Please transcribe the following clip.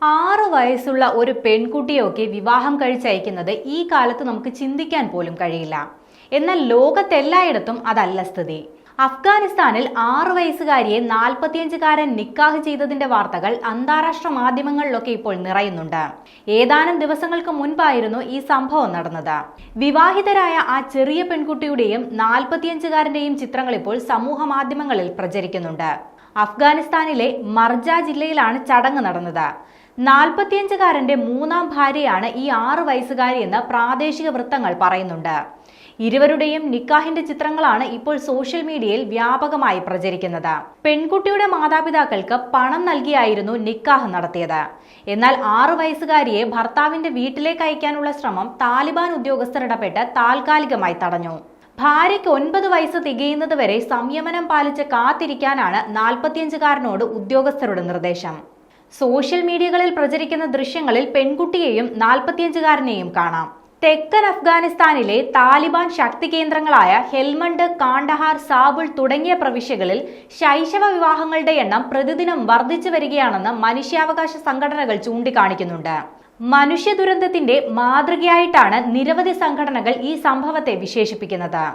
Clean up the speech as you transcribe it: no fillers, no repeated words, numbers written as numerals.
6 വയസ്സുള്ള ഒരു പെൺകുട്ടിയൊക്കെ വിവാഹം കഴിച്ചയക്കുന്നത് ഈ കാലത്ത് നമുക്ക് ചിന്തിക്കാൻ പോലും കഴിയില്ല. എന്നാൽ ലോകത്തെല്ലായിടത്തും അതല്ല സ്ഥിതി. അഫ്ഗാനിസ്ഥാനിൽ 6 വയസ്സുകാരിയെ 45-കാരൻ നിക്കാഹ് ചെയ്തതിന്റെ വാർത്തകൾ അന്താരാഷ്ട്ര മാധ്യമങ്ങളിലൊക്കെ ഇപ്പോൾ നിറയുന്നുണ്ട്. ഏതാനും ദിവസങ്ങൾക്ക് മുൻപായിരുന്നു ഈ സംഭവം നടന്നത്. വിവാഹിതരായ ആ ചെറിയ പെൺകുട്ടിയുടെയും 45-കാരന്റെയും ചിത്രങ്ങൾ ഇപ്പോൾ സമൂഹ മാധ്യമങ്ങളിൽ പ്രചരിക്കുന്നുണ്ട്. അഫ്ഗാനിസ്ഥാനിലെ മർജ ജില്ലയിലാണ് ചടങ്ങ് നടന്നത്. 45-കാരന്റെ മൂന്നാം ഭാര്യയാണ് ഈ 6 വയസ്സുകാരിയെന്ന് പ്രാദേശിക വൃത്തങ്ങൾ പറയുന്നുണ്ട്. ഇരുവരുടെയും നിക്കാഹിന്റെ ചിത്രങ്ങളാണ് ഇപ്പോൾ സോഷ്യൽ മീഡിയയിൽ വ്യാപകമായി പ്രചരിക്കുന്നത്. പെൺകുട്ടിയുടെ മാതാപിതാക്കൾക്ക് പണം നൽകിയായിരുന്നു നിക്കാഹ് നടത്തിയത്. എന്നാൽ 6 വയസ്സുകാരിയെ ഭർത്താവിന്റെ വീട്ടിലേക്ക് അയക്കാനുള്ള ശ്രമം താലിബാൻ ഉദ്യോഗസ്ഥർ ഇടപെട്ട് താൽക്കാലികമായി തടഞ്ഞു. ഭാര്യയ്ക്ക് 9 വയസ്സ് തികയുന്നത് വരെ സംയമനം പാലിച്ച് കാത്തിരിക്കാനാണ് 45-കാരനോട് ഉദ്യോഗസ്ഥരുടെ നിർദ്ദേശം. സോഷ്യൽ മീഡിയകളിൽ പ്രചരിക്കുന്ന ദൃശ്യങ്ങളിൽ പെൺകുട്ടിയെയും 45-കാരനെയും കാണാം. തെക്കൻ അഫ്ഗാനിസ്ഥാനിലെ താലിബാൻ ശക്തി കേന്ദ്രങ്ങളായ ഹെൽമണ്ട്, കാണ്ഡഹാർ, സാബുൾ തുടങ്ങിയ പ്രവിശ്യകളിൽ ശൈശവ വിവാഹങ്ങളുടെ എണ്ണം പ്രതിദിനം വർദ്ധിച്ചു വരികയാണെന്ന് മനുഷ്യാവകാശ സംഘടനകൾ ചൂണ്ടിക്കാണിക്കുന്നുണ്ട്. മനുഷ്യ ദുരന്തത്തിന്റെ മാതൃകയായിട്ടാണ് നിരവധി സംഘടനകൾ ഈ സംഭവത്തെ വിശേഷിപ്പിക്കുന്നത്.